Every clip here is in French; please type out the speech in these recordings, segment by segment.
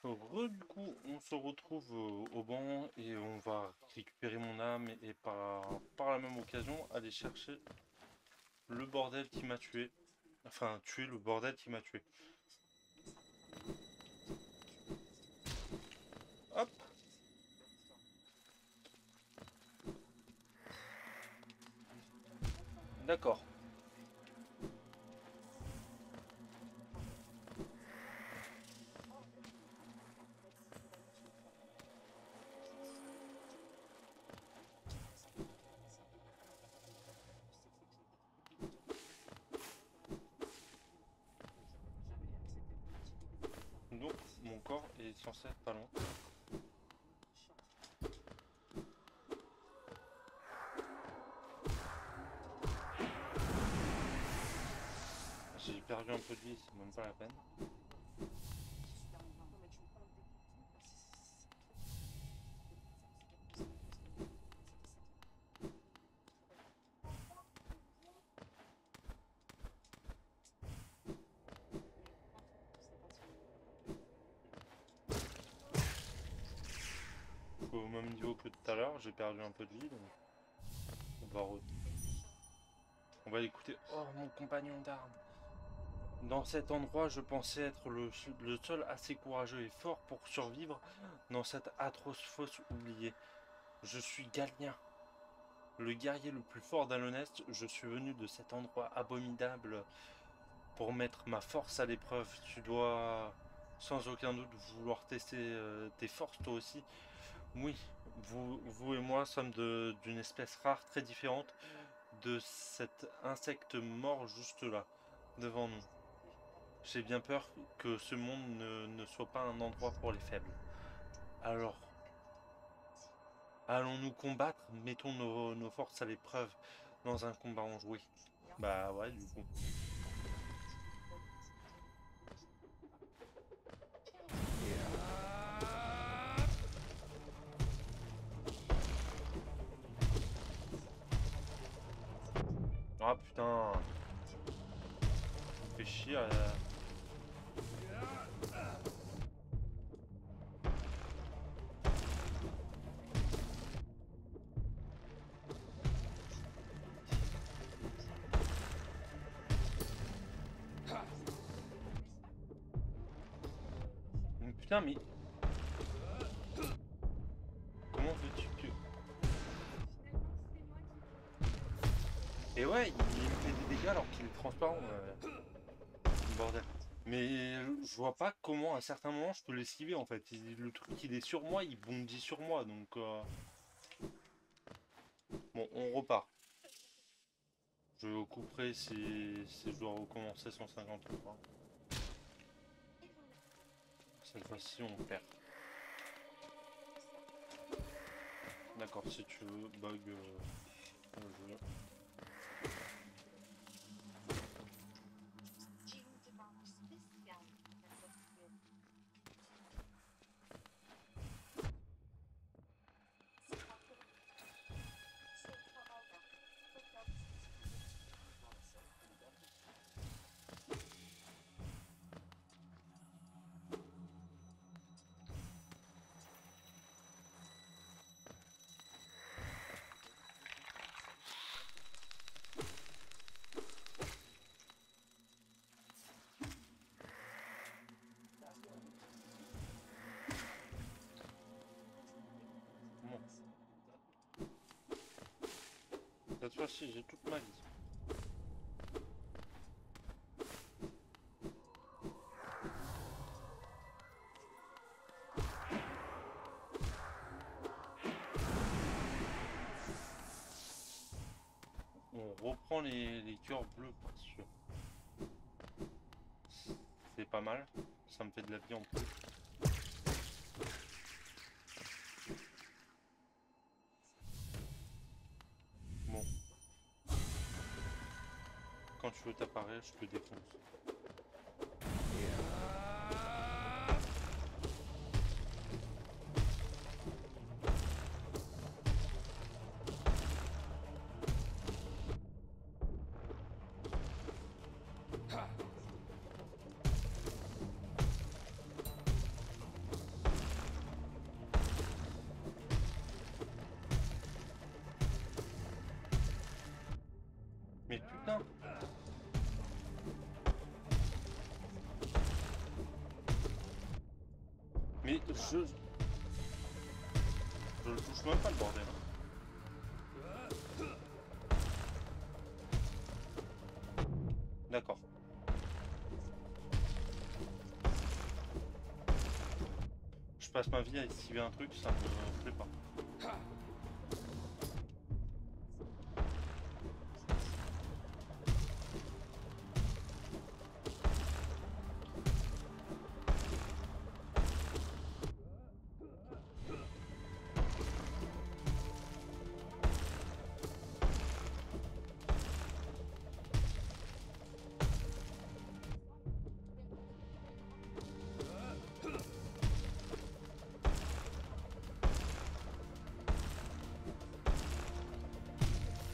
Du coup, on se retrouve au banc et on va récupérer mon âme et par la même occasion aller chercher le bordel qui m'a tué. Enfin, tuer le bordel qui m'a tué. Hop, d'accord. Donc, mon corps est censé être pas loin. J'ai perdu un peu de vie, c'est même pas la peine. Je suis au même niveau que tout à l'heure, j'ai perdu un peu de vie, donc on va, on va écouter. Oh, mon compagnon d'armes! Dans cet endroit, je pensais être le seul assez courageux et fort pour survivre dans cette atroce fosse oubliée. Je suis Galien, le guerrier le plus fort d'Alonest. Je suis venu de cet endroit abominable pour mettre ma force à l'épreuve. Tu dois sans aucun doute vouloir tester tes forces toi aussi. Oui, vous et moi sommes d'une espèce rare très différente de cet insecte mort juste là, devant nous. J'ai bien peur que ce monde ne soit pas un endroit pour les faibles. Alors, allons-nous combattre? Mettons nos forces à l'épreuve dans un combat enjoué. Bah ouais, du coup. Ah putain, fait chier. Putain, mais comment veux-tu que... Et ouais, il me fait des dégâts alors qu'il est transparent. Bordel. Mais je vois pas comment à certains moments je peux l'esquiver en fait. Le truc il est sur moi, il bondit sur moi donc bon on repart. Je couperai si je dois recommencer 150 fois. Cette fois-ci on perd. D'accord, si tu veux bug le jeu. Bon, cette fois-ci j'ai toute ma vie. On reprend les cœurs bleus parce que c'est pas mal. Ça me fait de la vie en plus. Bon, quand tu veux t'apparaître, je te défonce. Je le touche même pas le bordel. D'accord. Je passe ma vie à esquiver un truc, ça me plaît pas.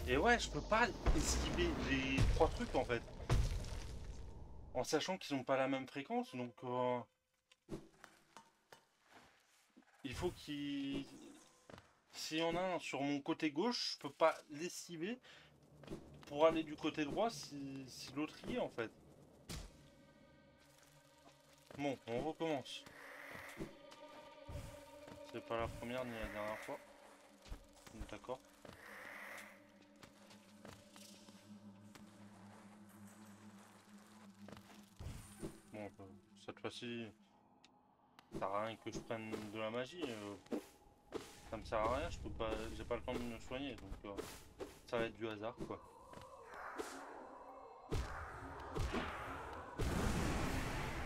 Et ouais, je peux pas esquiver les trois trucs en fait. En sachant qu'ils ont pas la même fréquence, donc il faut qu'il... S'il y en a un sur mon côté gauche, je peux pas l'esquiver pour aller du côté droit si l'autre y est en fait. Bon, on recommence. C'est pas la première ni la dernière fois. D'accord. Bon, cette fois-ci, ça sert à rien que je prenne de la magie. Ça me sert à rien, je peux pas, j'ai pas le temps de me soigner, donc ça va être du hasard quoi.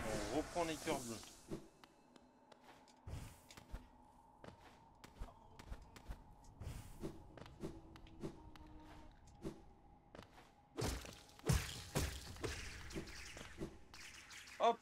On reprend les cœurs bleus. Hop.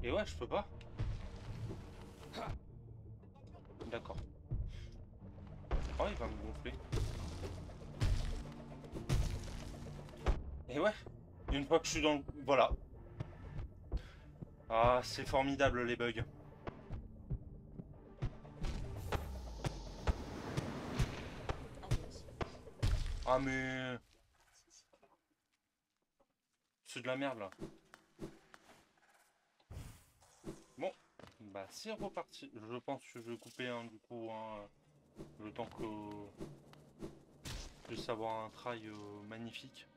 Et ouais, je peux pas. D'accord. Oh, il va me gonfler. Et ouais, une fois que je suis dans le... Voilà. Ah, c'est formidable les bugs. Ah mais... C'est de la merde là. Bon, bah c'est reparti. Je pense que je vais couper du coup le temps que je puisse avoir un trail magnifique.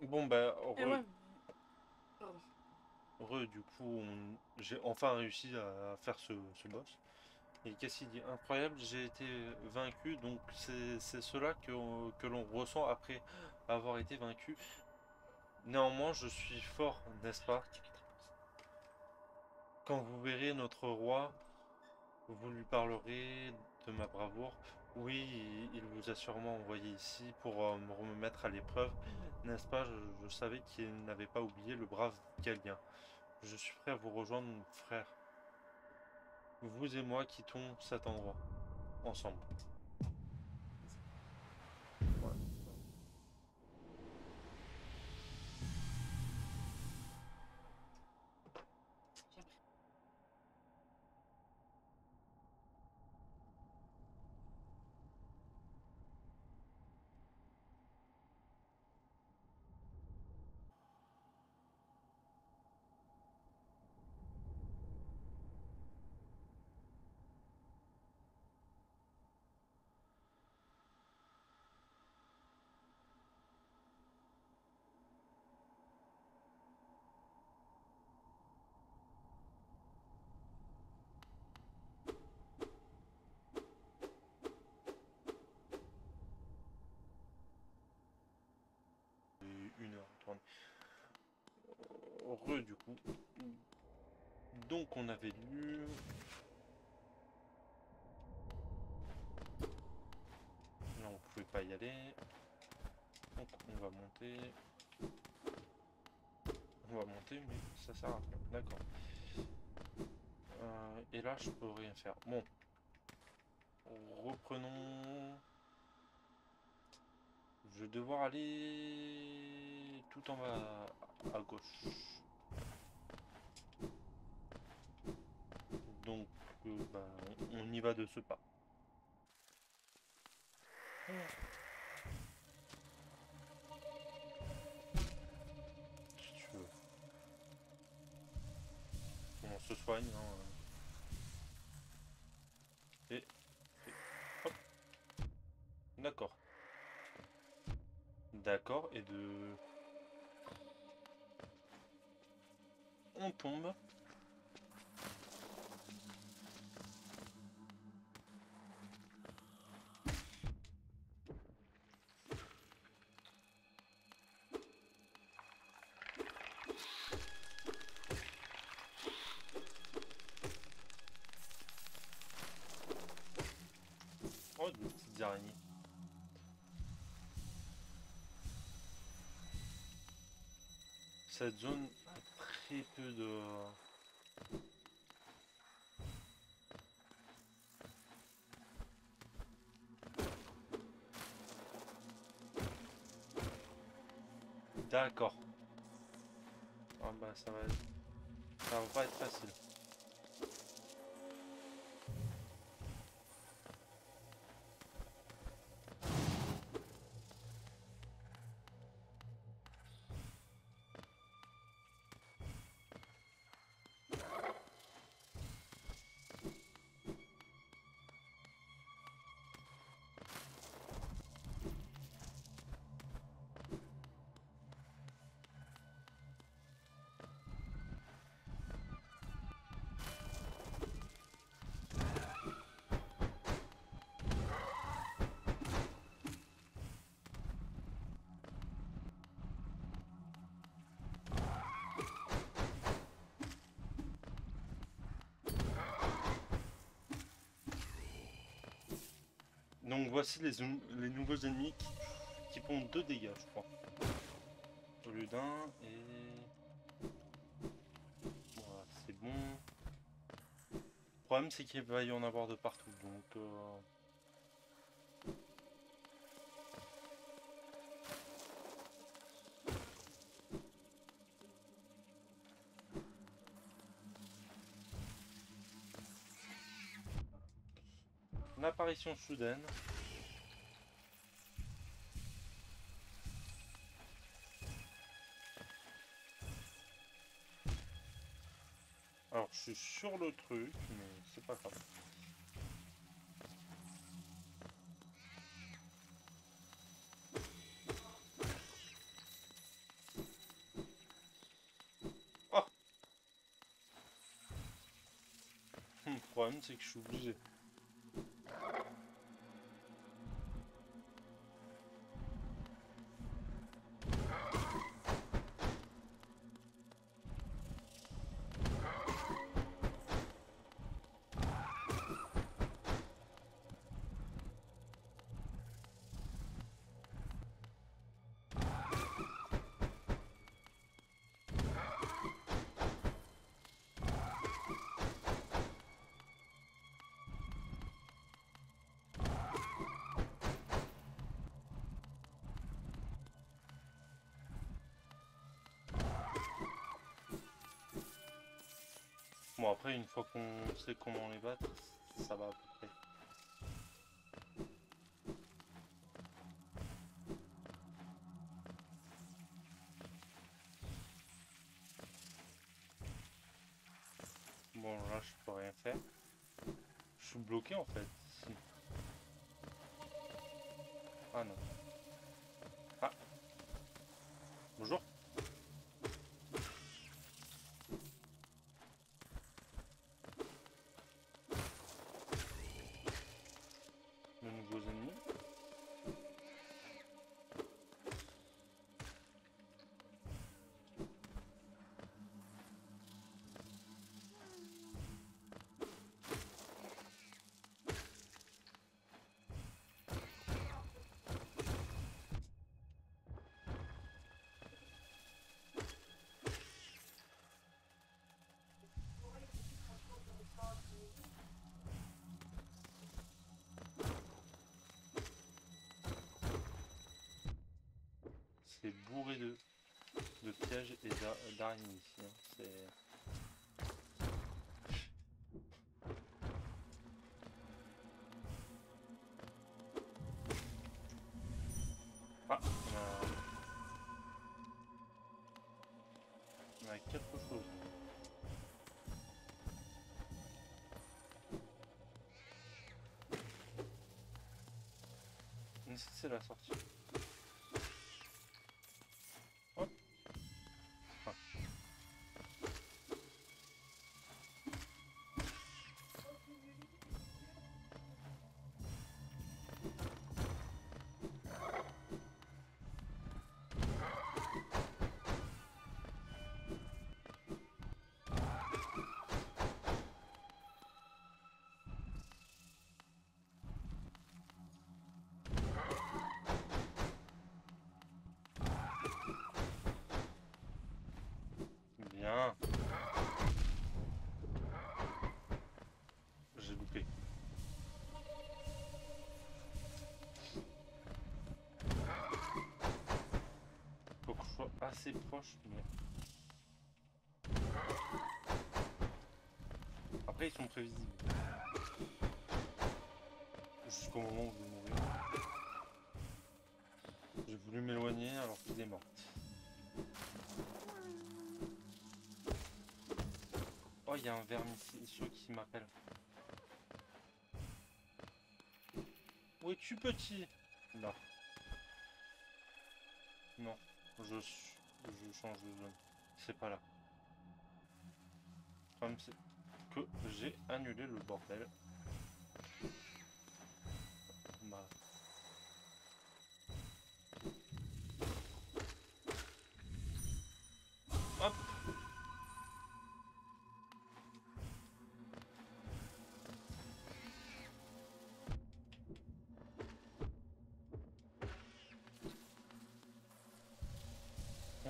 Bon bah Et ouais. du coup j'ai enfin réussi à faire ce boss. Et qu'est-ce qu'il dit? Incroyable, j'ai été vaincu, donc c'est cela que l'on ressent après avoir été vaincu. Néanmoins, je suis fort, n'est-ce pas? Quand vous verrez notre roi Vous lui parlerez de ma bravoure. Oui, il vous a sûrement envoyé ici pour me remettre à l'épreuve, n'est-ce pas? Je savais qu'il n'avait pas oublié le brave Galien. Je suis prêt à vous rejoindre, frère. Vous et moi quittons cet endroit, ensemble. Ouais. Une heure tournée. Heureux du coup. Donc on avait lu. Là on pouvait pas y aller. Donc on va monter. On va monter mais ça sert à rien. D'accord. Et là je peux rien faire. Bon. Reprenons. Je vais devoir aller tout en bas à gauche. Donc bah, on y va de ce pas. Si tu veux. On se soigne. Hein. Et hop. D'accord. D'accord. Et de... On tombe. Oh, des petites araignées. Cette zone a très peu de... D'accord. Ah bah ça va pas être facile. Donc voici les nouveaux ennemis qui font 2 dégâts, je crois. Au lieu d'un, et... Voilà, c'est bon. Le problème, c'est qu'il va y en avoir de partout, donc... Une apparition soudaine. Alors, je suis sur le truc, mais c'est pas grave. Oh! Le problème, c'est que je suis obligé. Bon, après, une fois qu'on sait comment les battre, ça va à peu près. Bon, là, je peux rien faire. Je suis bloqué en fait. Ah non. Ah, bonjour. De nouveaux ennemis. C'est bourré de pièges et d'araignées ici. Hein. C'est... Ah, on a quelque chose. Ici, c'est la sortie. Hop. Ah. Bien. J'ai loupé. Faut que je sois assez proche, mais... Après, ils sont prévisibles. Jusqu'au moment où je vais mourir. J'ai voulu m'éloigner alors qu'il est mort. Oh, il y a un vermicide qui m'appelle. Où es-tu, petit? Là. Non. Je change de zone. C'est pas là. Le problème, c'est que j'ai annulé le bordel. Bah. Hop.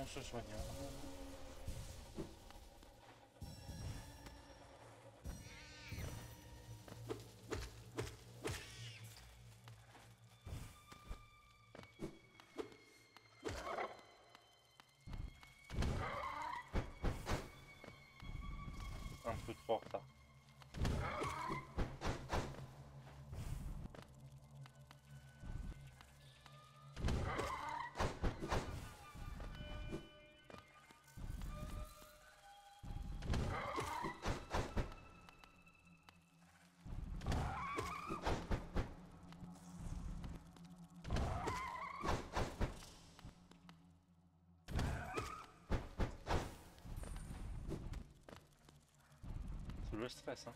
On se soigne. Un peu trop en retard. C'est le stress, hein.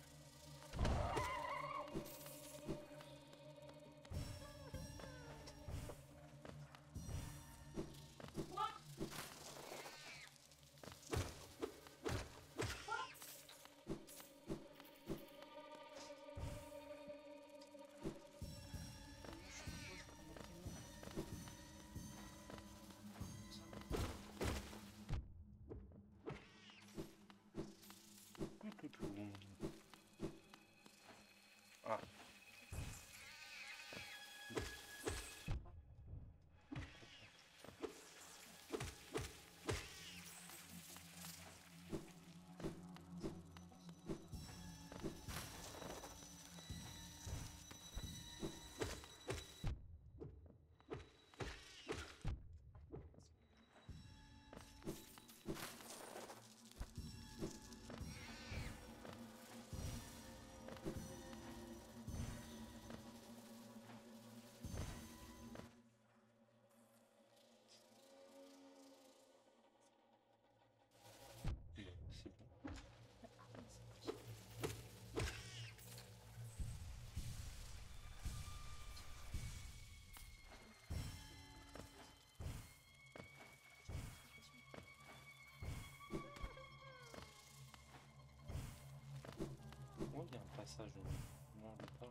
ça, je ne m'en veux pas.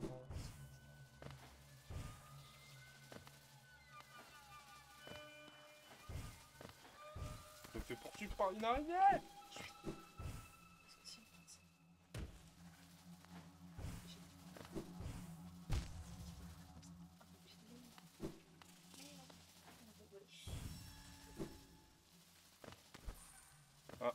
Je me fais poursuivre par une araignée. Ah.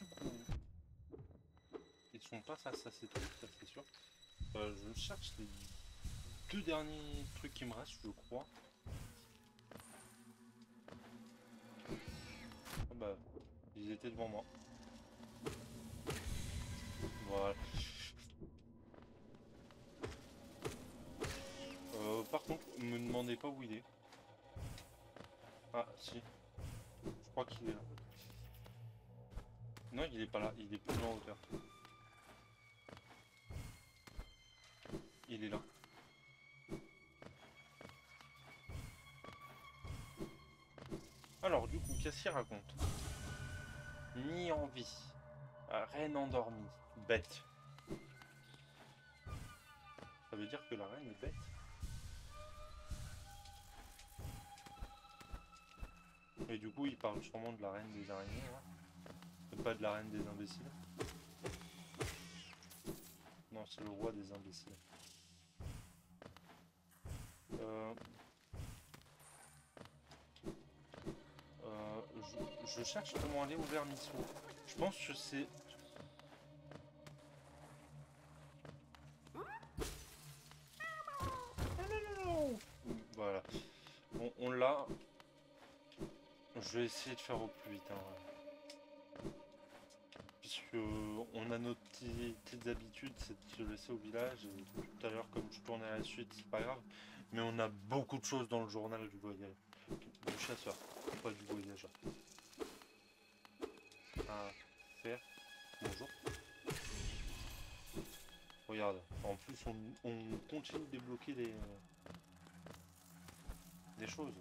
Du coup, ils sont pas face à ces trucs, ça c'est sûr. Je cherche les deux derniers trucs qui me restent, je crois. Ah bah, ils étaient devant moi. Voilà. Par contre, me demandez pas où il est. Ah, si. Je crois qu'il est là. Non, il est pas là, il est plus en hauteur. Il est là. Alors, du coup, qu'est-ce qu'il raconte? Ni en vie. Reine endormie. Bête. Ça veut dire que la reine est bête? Et du coup, il parle sûrement de la reine des araignées, hein. Et pas de la reine des imbéciles. Non, c'est le roi des imbéciles. Je cherche comment aller au vermisseau. Je pense que c'est... Voilà. On l'a. Je vais essayer de faire au plus vite. Hein. Puisque on a nos petites habitudes, c'est de se laisser au village. Et tout à l'heure, comme je tournais à la suite, c'est pas grave. Mais on a beaucoup de choses dans le journal du voyage. Du chasseur, pas du voyageur. À faire. Bonjour. Regarde, en plus on continue de débloquer des choses.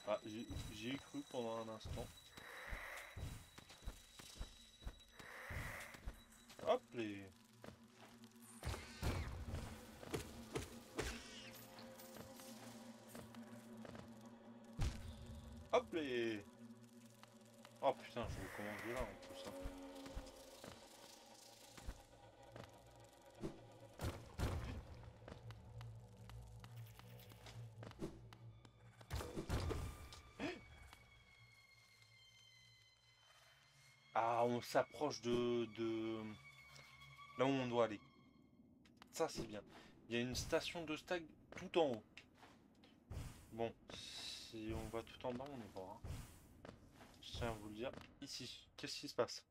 Ah, j'y ai cru pendant un instant. Hop les... Hop les... Oh putain, je recommence de là en plus. Hein. Ah, on s'approche de là où on doit aller. Ça, c'est bien. Il y a une station de stag tout en haut. Bon, si on va tout en bas, on est mort. Hein. Je tiens à vous le dire. Ici, qu'est-ce qui se passe?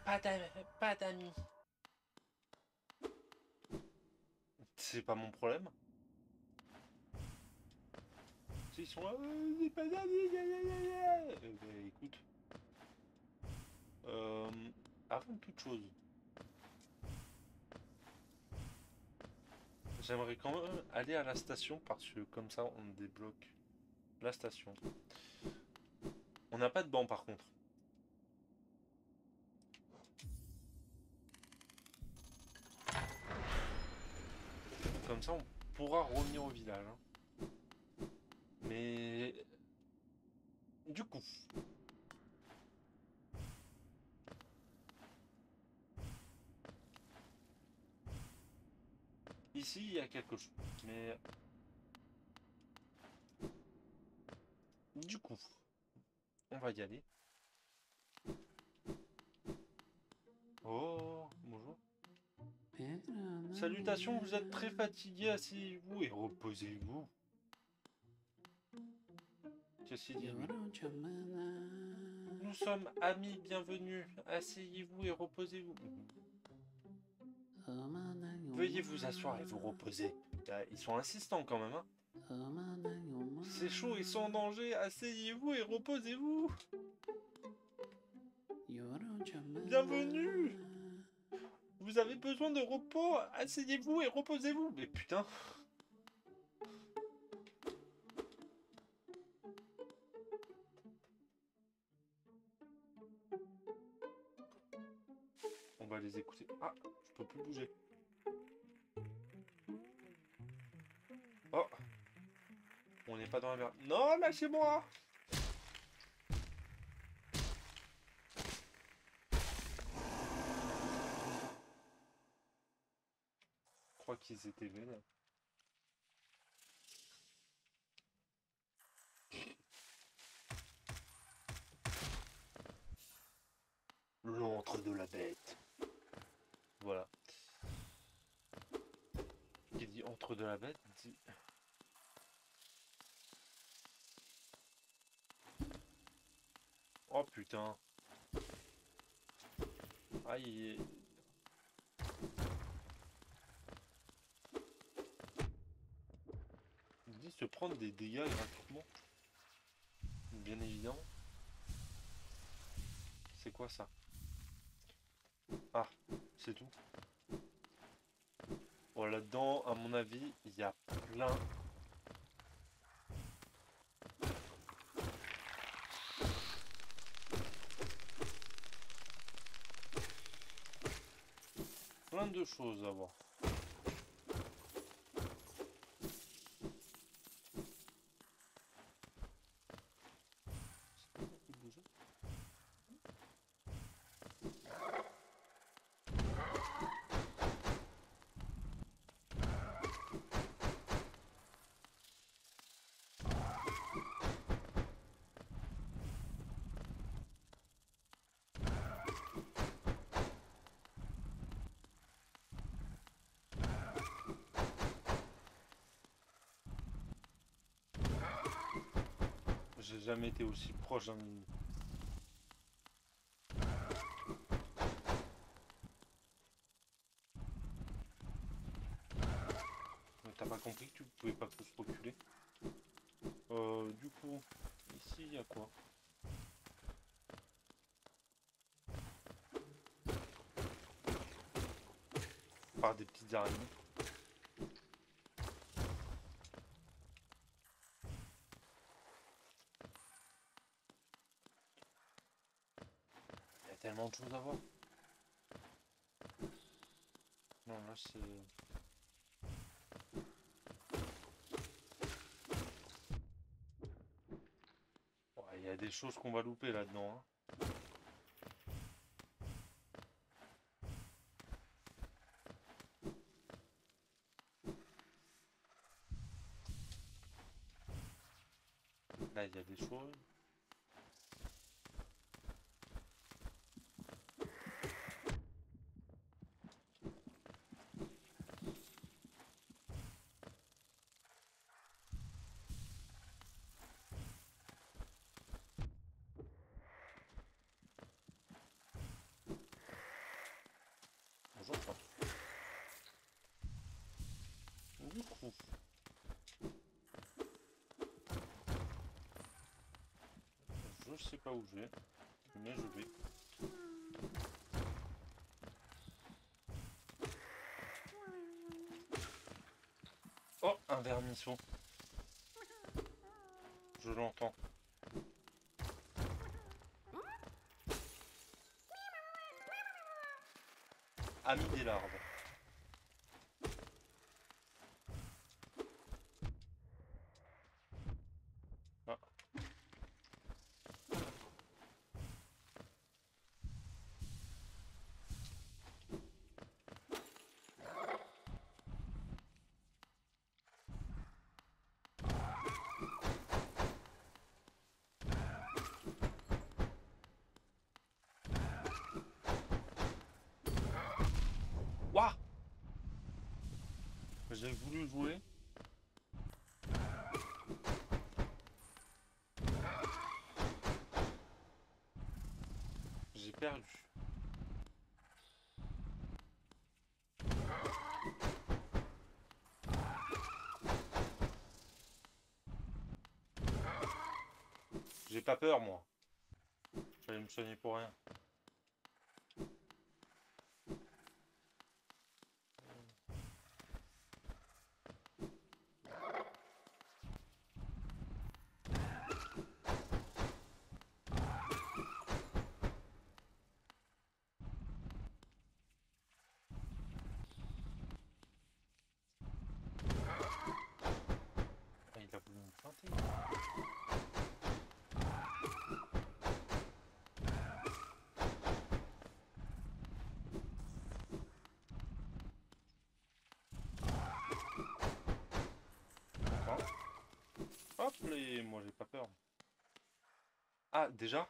Pas d'amis. C'est pas mon problème. Ils sont là, c'est pas d'amis. Ben, écoute. Euh, Avant toute chose, j'aimerais quand même aller à la station parce que comme ça on débloque la station. On n'a pas de banc par contre. Comme ça on pourra revenir au village. Hein. Mais du coup, Ici, il y a quelque chose. Mais... Du coup, on va y aller. Oh, bonjour. Salutations, vous êtes très fatigué, asseyez-vous et reposez-vous. Qu'est-ce qu'il dit, lui? Nous sommes amis, bienvenue. Asseyez-vous et reposez-vous. Veuillez vous asseoir et vous reposer. Ils sont insistants quand même, hein. C'est chaud et sans danger, asseyez-vous et reposez-vous. Bienvenue. Vous avez besoin de repos, asseyez-vous et reposez-vous. Mais putain. On va les écouter. Ah, je peux plus bouger. Oh. On n'est pas dans la merde. Non, lâchez-moi. Je crois qu'ils étaient vénères. L'antre de la bête. Voilà. Qui dit entre de la bête dit... Oh putain. Aïe. Il dit se prendre des dégâts gratuitement. Bien évidemment. C'est quoi ça? Ah, c'est tout. Bon, là-dedans, à mon avis, il y a plein de choses à voir. J'ai jamais été aussi proche d'un ennemi. T'as pas compris que tu pouvais pas tous reculer? Du coup, ici il y a quoi? Par des petites araignées. Il y a tellement de choses à voir. Non, là c'est... Ouais, il y a des choses qu'on va louper là-dedans, hein. Là, il y a des choses. Bonjour, ça. Du coup... Je sais pas où je vais, mais je vais. Oh, un vermisseau. Je l'entends. Ami des larves. Ah. J'ai voulu jouer. J'ai perdu. J'ai pas peur, moi. Fallait me soigner pour rien. Ah, il a voulu me planter. Enfin. Hop, les... moi j'ai pas peur. Ah, déjà?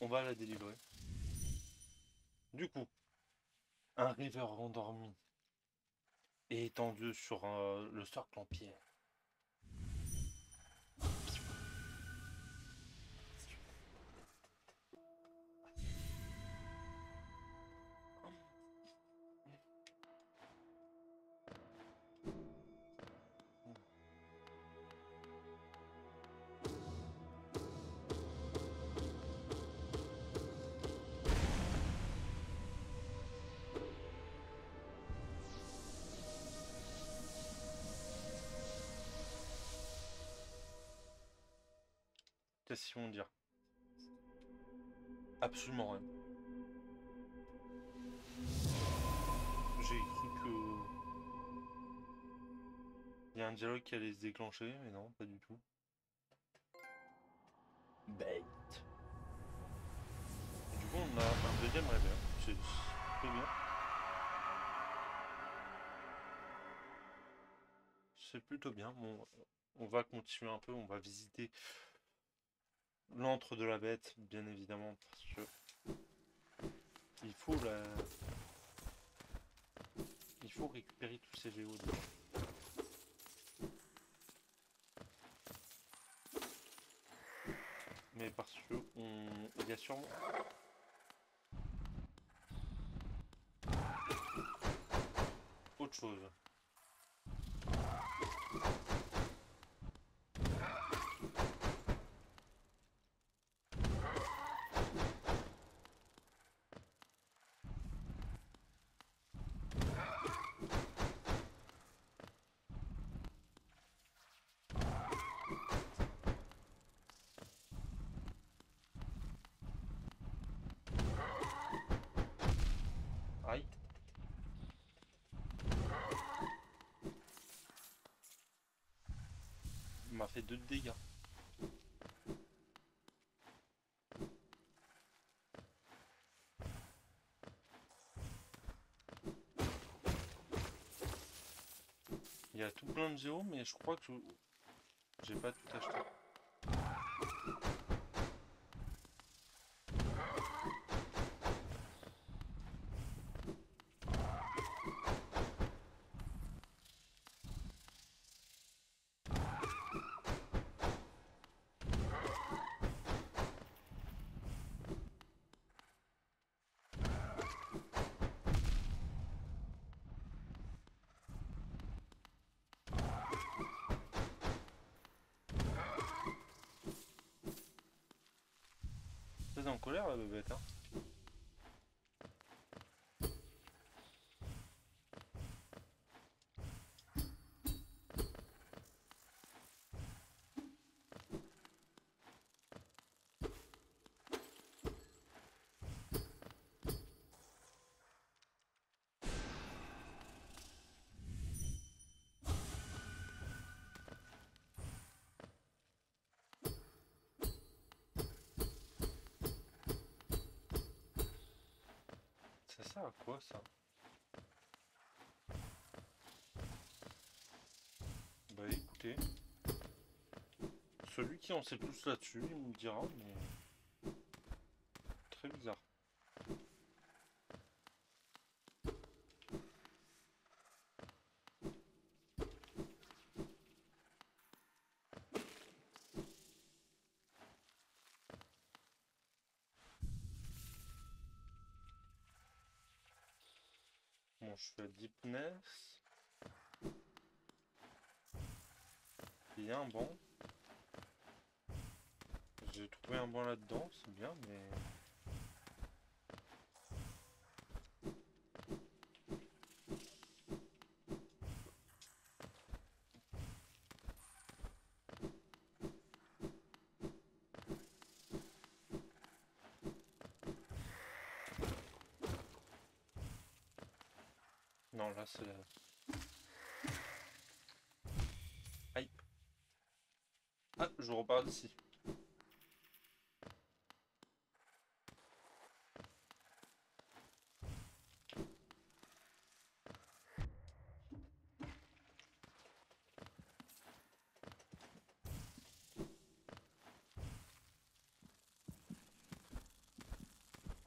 On va la délivrer. Du coup, un river endormi et étendu sur le socle en pierre. Qu'est-ce qu'ils vont dire? Absolument rien. J'ai cru que... il y a un dialogue qui allait se déclencher, mais non, pas du tout. Bait. Du coup, on a un deuxième rêveur. C'est plutôt bien. C'est plutôt bien. Bon, on va continuer un peu, on va visiter l'antre de la bête, bien évidemment, parce que il faut la... il faut récupérer tous ces géos dedans. Mais parce que il y a sûrement... autre chose. Aïe. Il m'a fait 2 dégâts. Il y a tout plein de géos, mais je crois que j'ai pas tout acheté. Très en colère la bébête, hein. Ça sert à quoi ça? Bah écoutez, celui qui en sait plus là-dessus, il me dira, mais... Bon, je fais deepness. Il y a un banc. J'ai trouvé un banc là-dedans, c'est bien, mais... Non, là, c'est... Aïe. Ah, je repars d'ici.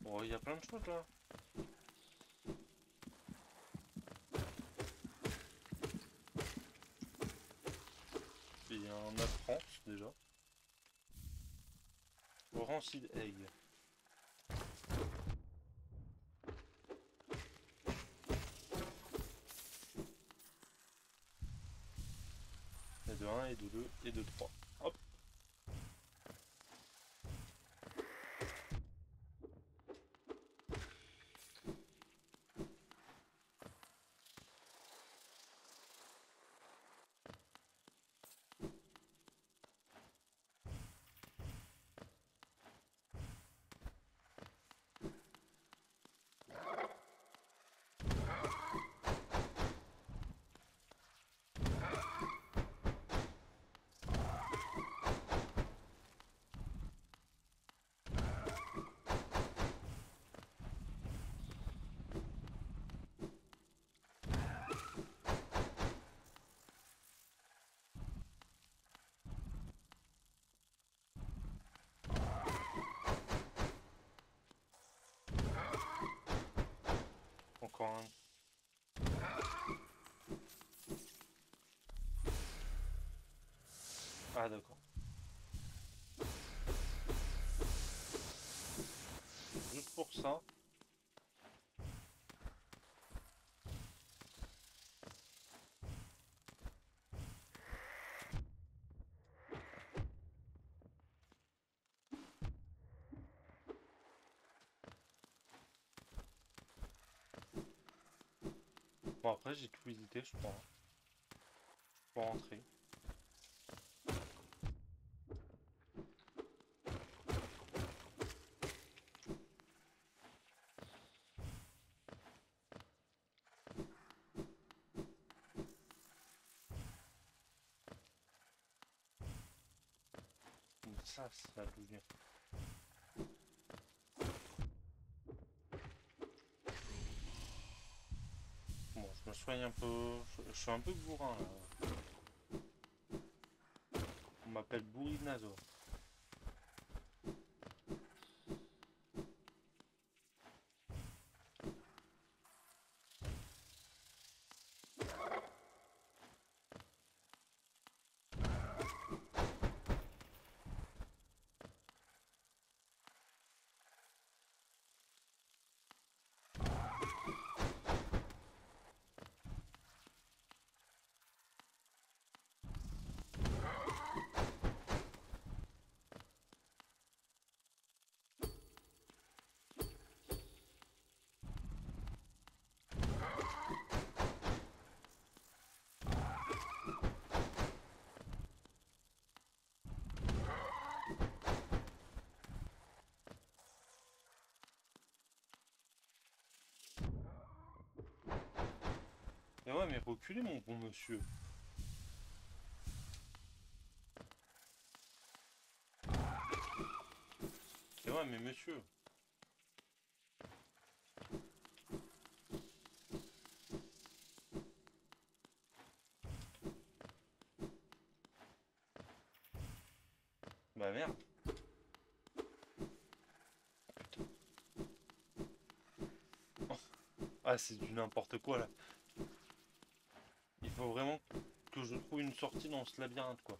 Bon, il y a plein de choses, là. Il y a un œuf France, déjà. Rancid egg. Et de 1, et de 2, et de 3. Hop. Encore un. Ah, d'accord. Juste pour ça. Bon, après, j'ai tout visité, je crois. Je peux rentrer. Ça d'où vient. Bon, je me soigne un peu. Je suis un peu bourrin, là. On m'appelle Bourrinazo. Mais ouais, mais reculez, mon bon monsieur. Mais ouais, mais monsieur. Bah merde. Putain. Ah, c'est du n'importe quoi, là. Il faut vraiment que je trouve une sortie dans ce labyrinthe, quoi.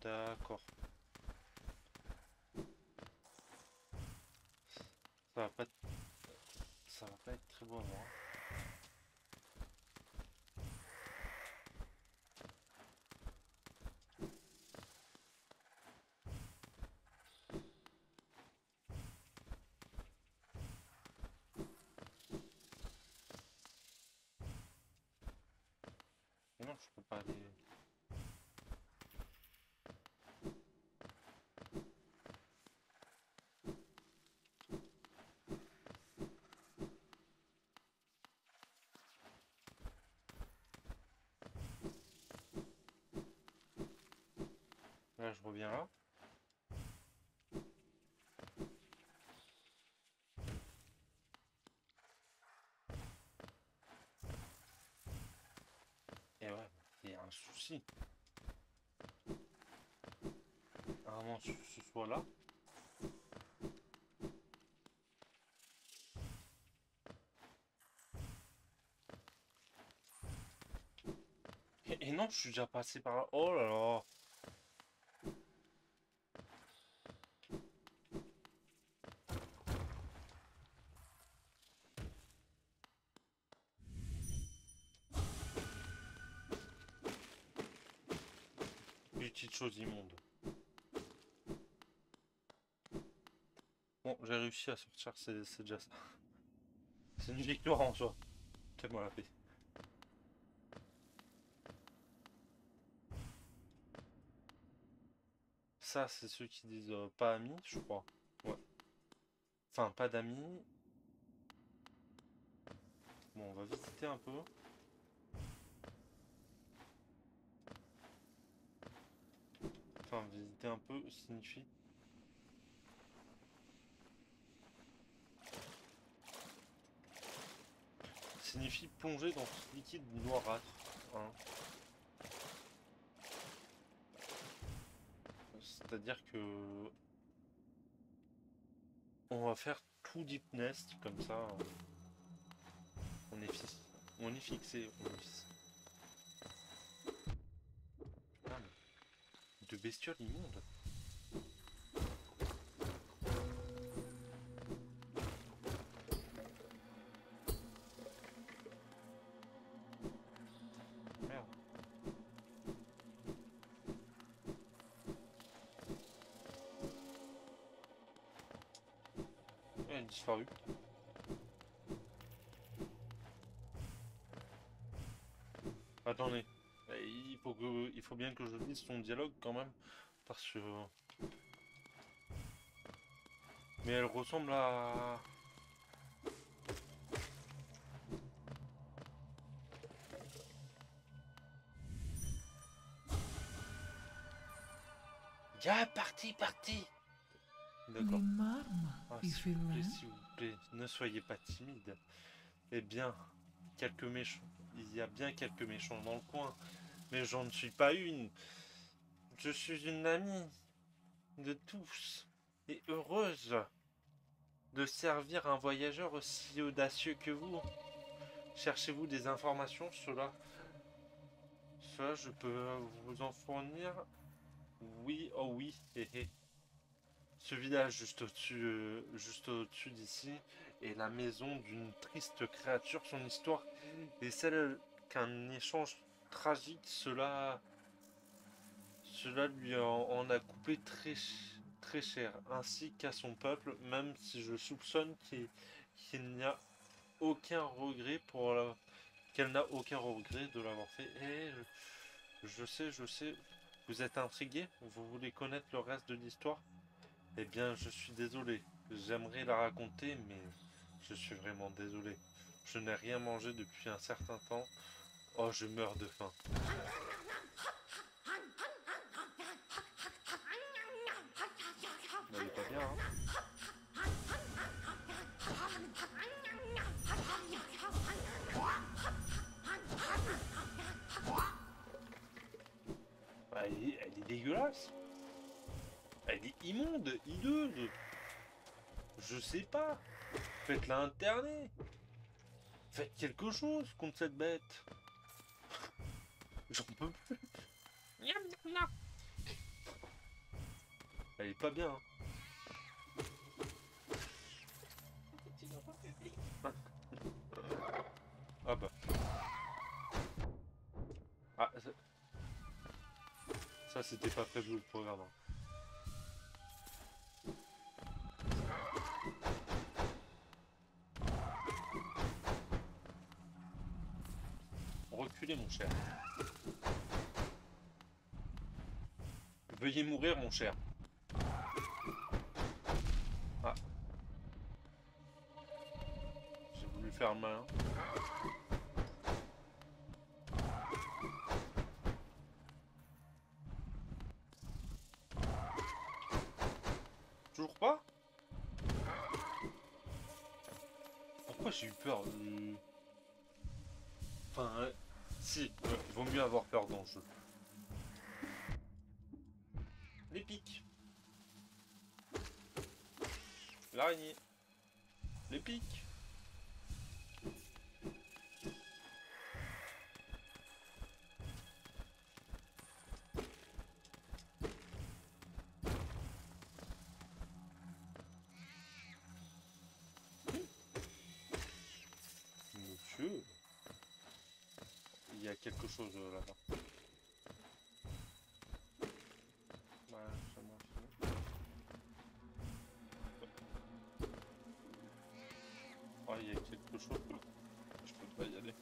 D'accord. Ça va pas être... Ça va pas être très beau à voir. Mais non, je peux pas aller... Là, je reviens là. Et ouais, il y a un souci. À un moment, ce soit là. Et non, je suis déjà passé par là. Oh là là. Petite chose immonde. Bon, j'ai réussi à sortir, c'est déjà ça. C'est une victoire en soi. Fais-moi la paix. Ça, c'est ceux qui disent pas amis, je crois. Ouais. Enfin, pas d'amis. Bon, on va visiter un peu. Enfin, visiter un peu signifie... Signifie plonger dans ce liquide noirâtre. Hein. C'est-à-dire que... On va faire tout deep nest, comme ça... On est fixé. On est fixé. On est fixé. Putain, mais... De bestioles immondes. Merde. Elle a disparu. Attendez. Il faut bien que je lise son dialogue quand même. Parce que... Mais elle ressemble à... Ya, parti. D'accord. Ah, s'il vous plaît, ne soyez pas timide. Eh bien, quelques méchants. Il y a bien quelques méchants dans le coin. Mais j'en ne suis pas une. Je suis une amie de tous. Et heureuse de servir un voyageur aussi audacieux que vous. Cherchez-vous des informations? Cela, je peux vous en fournir. Oui, oh oui, hé hé. Ce village juste au-dessus d'ici est la maison d'une triste créature. Son histoire est celle qu'un échange tragique, cela lui en a coûté très cher, ainsi qu'à son peuple, même si je soupçonne qu'il n'y a aucun regret qu'elle n'a aucun regret de l'avoir fait. Et je sais, vous êtes intrigué? Vous voulez connaître le reste de l'histoire? Eh bien, je suis désolé. J'aimerais la raconter, mais je suis vraiment désolé. Je n'ai rien mangé depuis un certain temps. Oh, je meurs de faim. Elle est pas bien, hein? Elle est dégueulasse. Elle est immonde, hideuse. Je sais pas. Faites-la interner. Faites quelque chose contre cette bête. J'en peux plus. est pas bien. Hein. Ah bah. Ah, ça c'était pas prévu le programme. Hein. Reculez mon cher. Veuillez mourir mon cher. Ah. J'ai voulu faire le malin. Toujours pas? Pourquoi j'ai eu peur? Enfin, si, vaut mieux avoir peur dans le jeu. Les pics. L'araignée. Les pics. Monsieur, il y a quelque chose là-bas. Voilà, ça marche. Ah, il y a quelque chose que je peux pas y aller.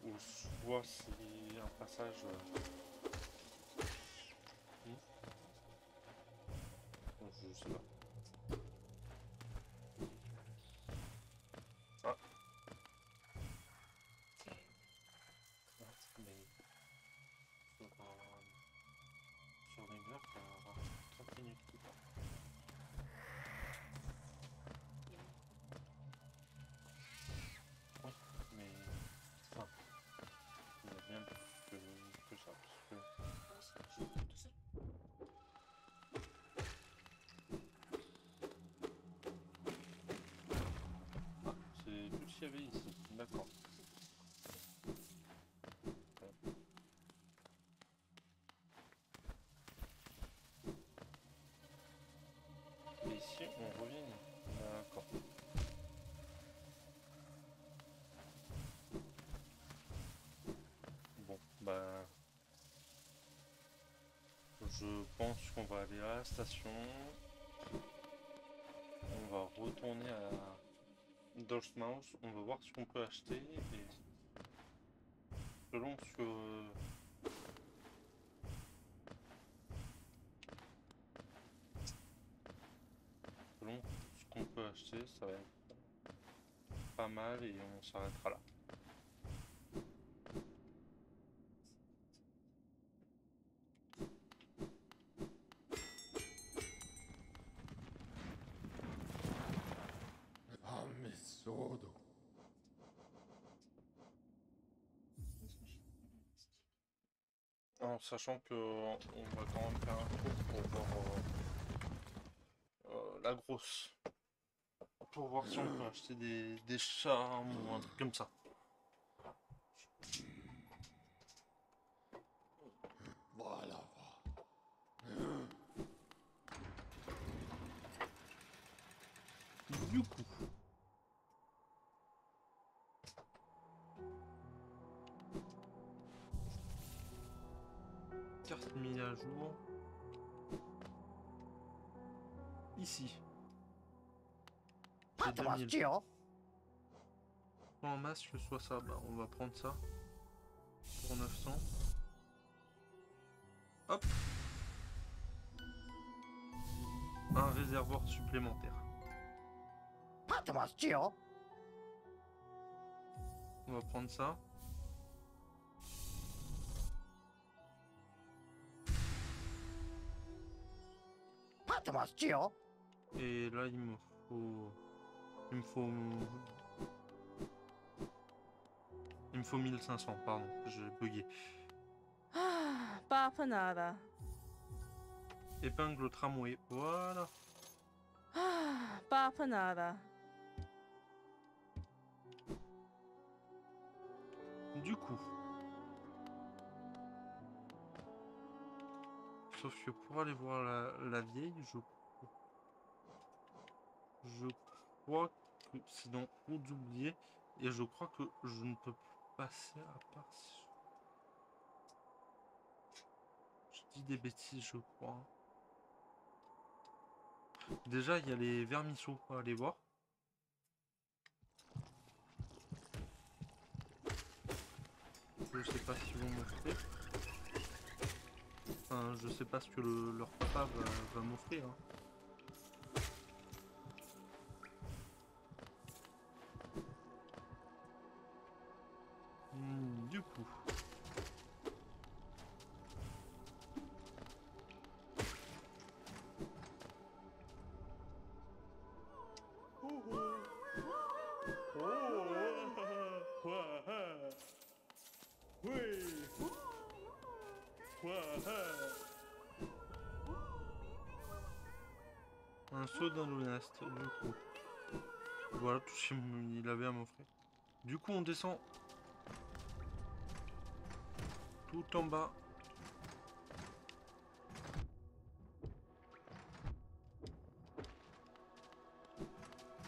Ou soit c'est un passage. Je sais pas. Ah. Mais sur les murs, il va y avoir 30 minutes qui passent. Oui, mais enfin, il y a bien que ça, parce que ah, c'est tout ce qu'il y avait ici. D'accord. Et ici, on revient. D'accord. Bon, bah, je pense qu'on va aller à la station. On va retourner à Dortmouth. On va voir ce qu'on peut acheter et selon ce que selon ce qu'on peut acheter, ça va être pas mal et on s'arrêtera là. En sachant que on va quand même faire un tour pour voir la grosse. Pour voir si on peut acheter des charmes ou un truc comme ça. Voilà. Du coup. Carte mise à jour. Ici. J'ai 2000. En masque, soit ça. Bah, on va prendre ça. Pour 900. Hop. Un réservoir supplémentaire. On va prendre ça. Et là, il me faut... Il me faut 1500, pardon. J'ai bugué. Pas nada. Épingle au tramway. Voilà. Pas nada. Du coup. Sauf que pour aller voir la vieille, je crois que c'est dans Route oubliées. Et je crois que je ne peux plus passer à part si je dis des bêtises, je crois. Déjà, il y a les vermisseaux à aller voir. Je sais pas s'ils vont m'offrir. Enfin, je sais pas ce que leur papa va m'offrir. Hein. Du coup. Un saut dans le nest, du coup. Voilà tout ce qu'il avait à m'offrir. Du coup, on descend tout en bas.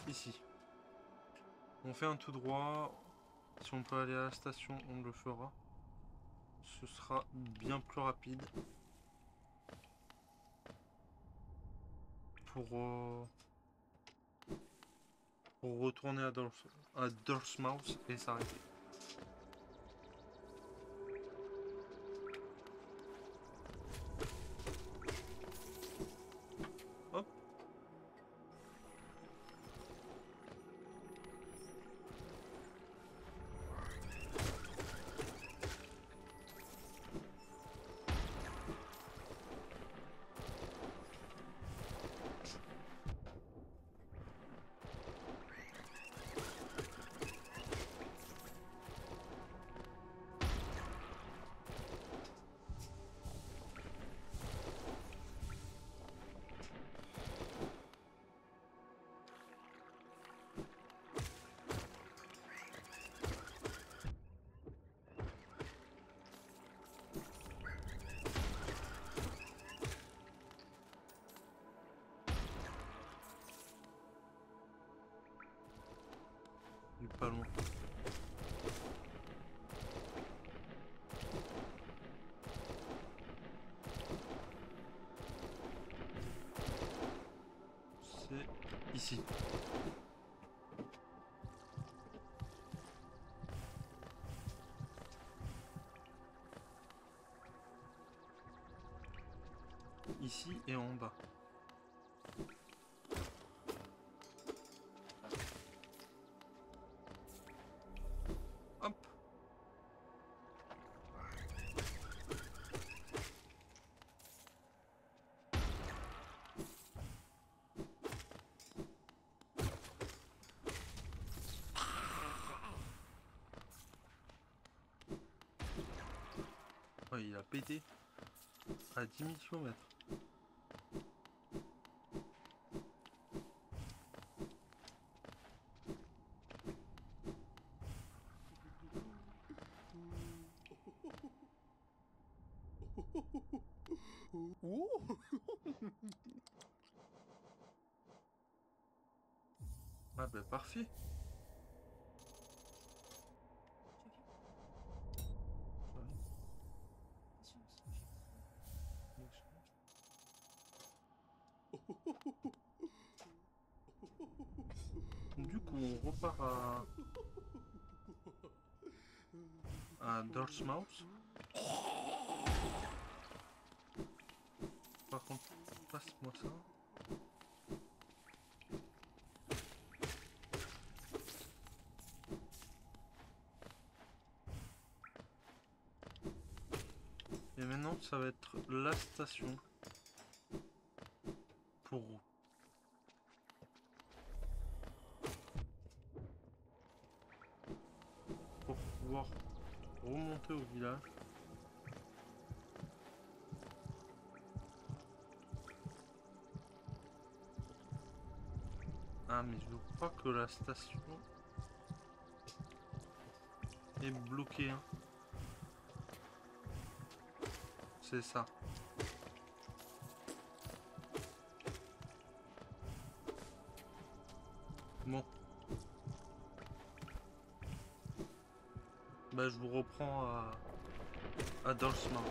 Ici. On fait un tout droit. Si on peut aller à la station, on le fera. Ce sera bien plus rapide. Pour retourner à Dorfmouth et s'arrêter. Hop. Pas loin. C'est ici. Ici et en bas. Hop. Ouais, il a pété à 10 000 km. Ah bah parfait. Du coup, on repart à Dorfmouth. Par contre, passe-moi ça. Et maintenant, ça va être la station pour pouvoir remonter au village. Ah, mais je crois que la station est bloquée. Hein. C'est ça. bah, je vous reprends à Dolphmouth.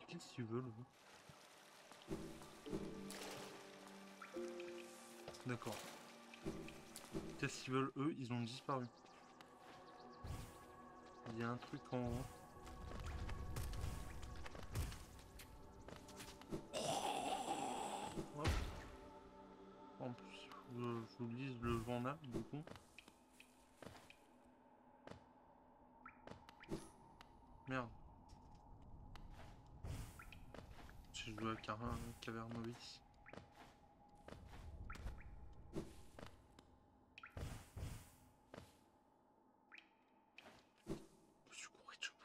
Qu'est-ce qu'ils veulent eux? D'accord. Qu'est-ce qu'ils veulent eux? Ils ont disparu. Il y a un truc en haut. Hop. En plus, je vous lise le journal du coup. Merde. J'ai joué avec un Cavernovis. Je suis couru de chemin.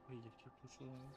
Oui, il y a quelque chose en haut.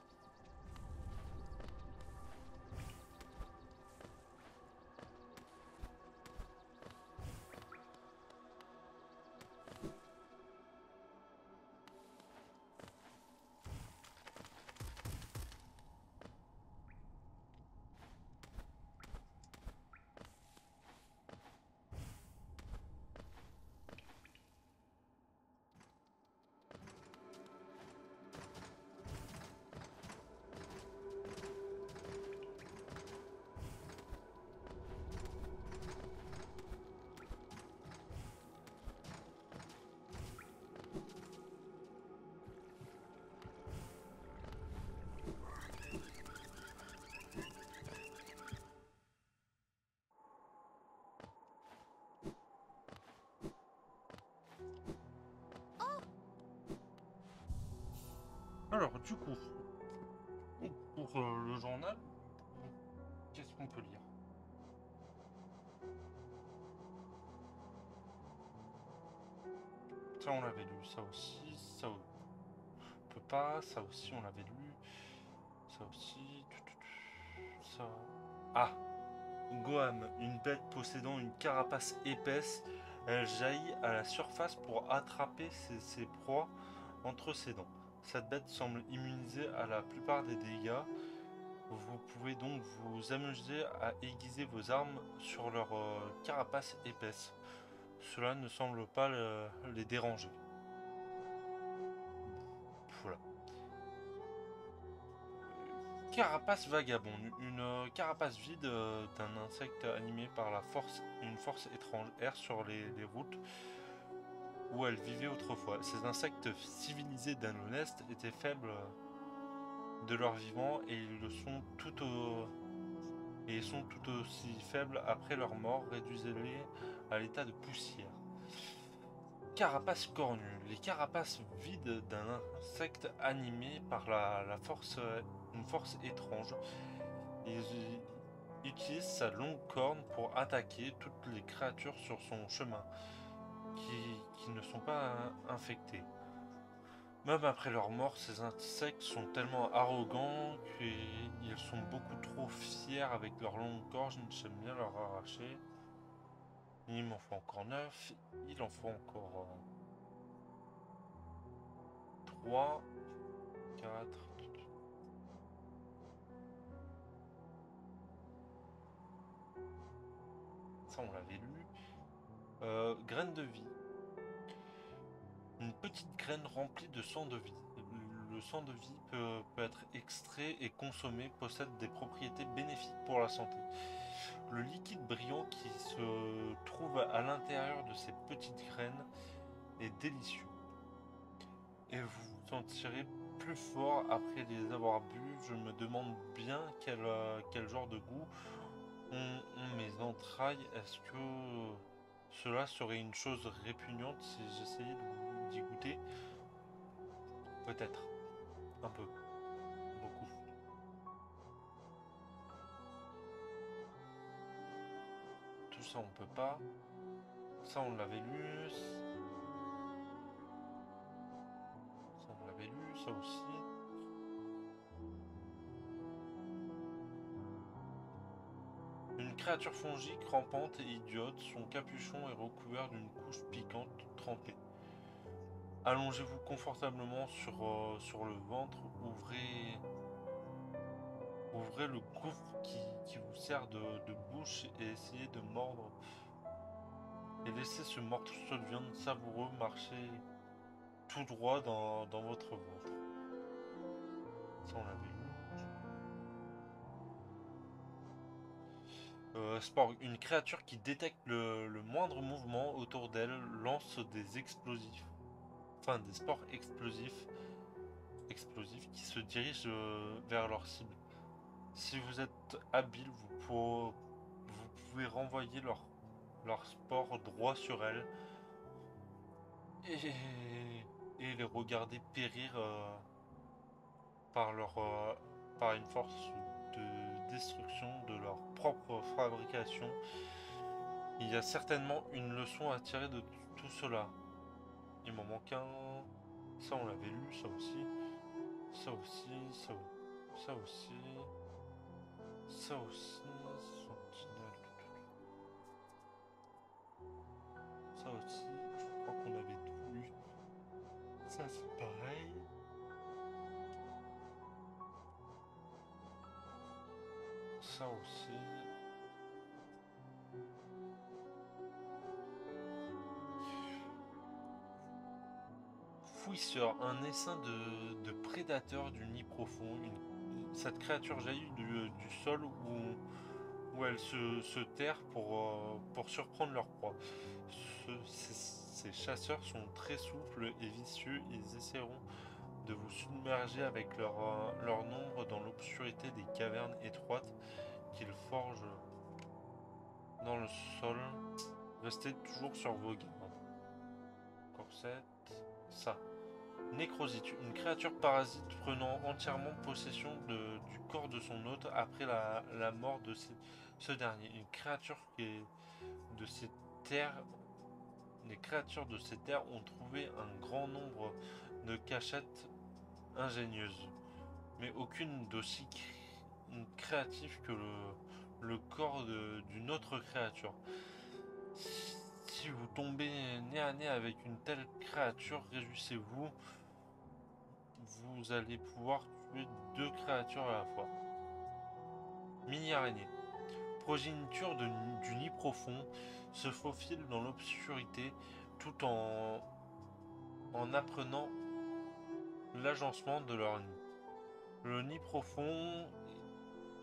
Alors, du coup, pour le journal, qu'est-ce qu'on peut lire? Ça, on l'avait lu, ça aussi, ça on peut pas, ça aussi, on l'avait lu, ça aussi, ça... Ah! Goham, une bête possédant une carapace épaisse, elle jaillit à la surface pour attraper ses proies entre ses dents. Cette bête semble immunisée à la plupart des dégâts. Vous pouvez donc vous amuser à aiguiser vos armes sur leur carapace épaisse. Cela ne semble pas les déranger. Voilà. Carapace vagabonde, une carapace vide d'un insecte animé par une force étrange erre sur les routes où elle vivait autrefois. Ces insectes civilisés d'un l'Est étaient faibles de leur vivant et ils sont tout aussi faibles après leur mort, réduisez-les à l'état de poussière. Carapace cornue, les carapaces vides d'un insecte animé par une force étrange. Ils utilisent sa longue corne pour attaquer toutes les créatures sur son chemin qui ne sont pas infectées. Même après leur mort, ces insectes sont tellement arrogants qu'ils sont beaucoup trop fiers avec leur longue gorge. J'aime bien leur arracher. Il m'en faut encore 9. Il en faut encore 3, 4. Ça, on l'avait lu. Graine de vie. Une petite graine remplie de sang de vie. le sang de vie peut être extrait et consommé, possède des propriétés bénéfiques pour la santé. Le liquide brillant qui se trouve à l'intérieur de ces petites graines est délicieux. Et vous vous sentirez plus fort après les avoir bu. Je me demande bien quel genre de goût ont mes entrailles. Est-ce que cela serait une chose répugnante si j'essayais d'y goûter? Peut-être. Un peu. Beaucoup. Tout ça on peut pas. Ça on l'avait lu. Ça on l'avait lu. Ça aussi. Une créature fongique, rampante et idiote, son capuchon est recouvert d'une couche piquante trempée. Allongez-vous confortablement sur le ventre, ouvrez le gouffre qui vous sert de bouche et essayez de mordre. Et laissez ce morceau de viande savoureux marcher tout droit dans votre ventre. Ça on l'avait lu. Sport, une créature qui détecte le moindre mouvement autour d'elle lance des explosifs. Enfin, des sports explosifs qui se dirigent vers leur cible. Si vous êtes habile, vous pouvez renvoyer leur sport droit sur elle et, et les regarder périr par, par une force de destruction de leur propre fabrication. Il y a certainement une leçon à tirer de tout cela. Il m'en manque un. Ça, on l'avait lu, ça aussi. Ça aussi, ça aussi. Ça aussi. Sentinelle. Ça aussi. Je crois qu'on avait tout lu. Ça, c'est pareil. Ça aussi. Fouisseur, un essaim de prédateurs du nid profond. Cette créature jaillit du sol où elle se terre pour surprendre leur proie. Ces chasseurs sont très souples et vicieux. Ils essaieront de vous submerger avec leur nombre dans l'obscurité des cavernes étroites qu'ils forgent dans le sol. Restez toujours sur vos gardes. Corset, ça. Nécrosite, une créature parasite prenant entièrement possession du corps de son hôte après la mort de ce dernier. Une créature qui est de ces terres. Les créatures de ces terres ont trouvé un grand nombre de cachettes ingénieuses, mais aucune d'aussi créative que le corps d'une autre créature. Si vous tombez nez à nez avec une telle créature, réjouissez-vous, vous allez pouvoir tuer deux créatures à la fois. Mini-araignée. Progéniture du nid profond se faufile dans l'obscurité tout en apprenant l'agencement de leur nid. Le nid profond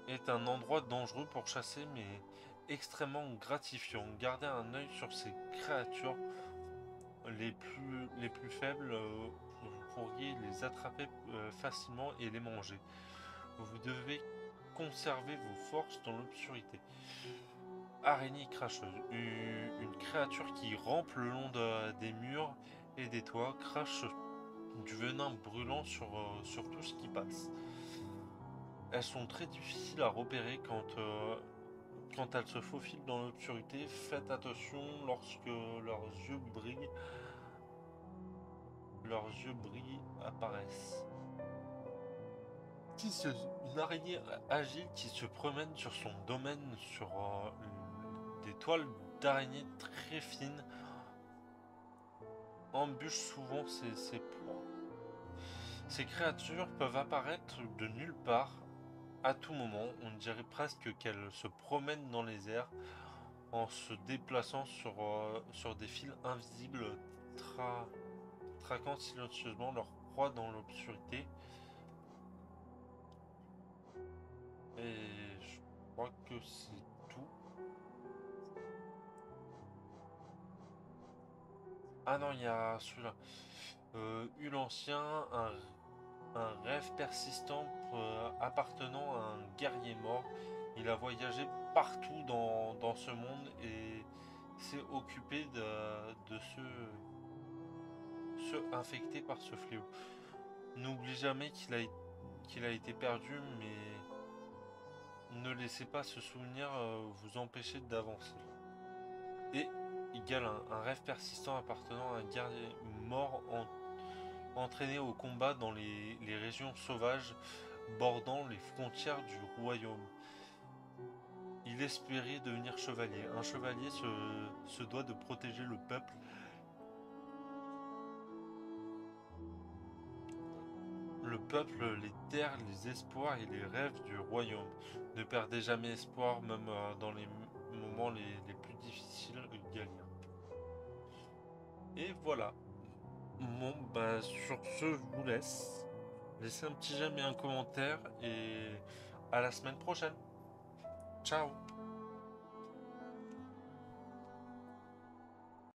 est un endroit dangereux pour chasser mais extrêmement gratifiant. Gardez un œil sur ces créatures les plus faibles. Vous pourriez les attraper facilement et les manger. Vous devez conserver vos forces dans l'obscurité. Araignée cracheuse, une créature qui rampe le long des murs et des toits, crache du venin brûlant sur tout ce qui passe. Elles sont très difficiles à repérer quand elles se faufilent dans l'obscurité. Faites attention lorsque leurs yeux brillent apparaissent. Une araignée agile qui se promène sur son domaine sur des toiles d'araignées très fines embûche souvent ses proies. Ces créatures peuvent apparaître de nulle part à tout moment. On dirait presque qu'elles se promènent dans les airs en se déplaçant sur des fils invisibles, traquant silencieusement leurs proie dans l'obscurité. Et je crois que c'est tout. Ah non, il y a celui-là. Eu l'ancien, un rêve persistant appartenant à un guerrier mort. Il a voyagé partout dans ce monde et s'est occupé de ceux infectés par ce fléau. N'oublie jamais qu'il a été perdu, mais ne laissez pas ce souvenir vous empêcher d'avancer. Et égale un rêve persistant appartenant à un guerrier mort entraîné au combat dans les régions sauvages bordant les frontières du royaume. Il espérait devenir chevalier. Un chevalier se doit de protéger le peuple. Le peuple, les terres, les espoirs et les rêves du royaume. Ne perdez jamais espoir, même dans les moments les plus difficiles, Galien. Et voilà. Bon, bah sur ce, je vous laisse. Laissez un petit j'aime et un commentaire et à la semaine prochaine. Ciao.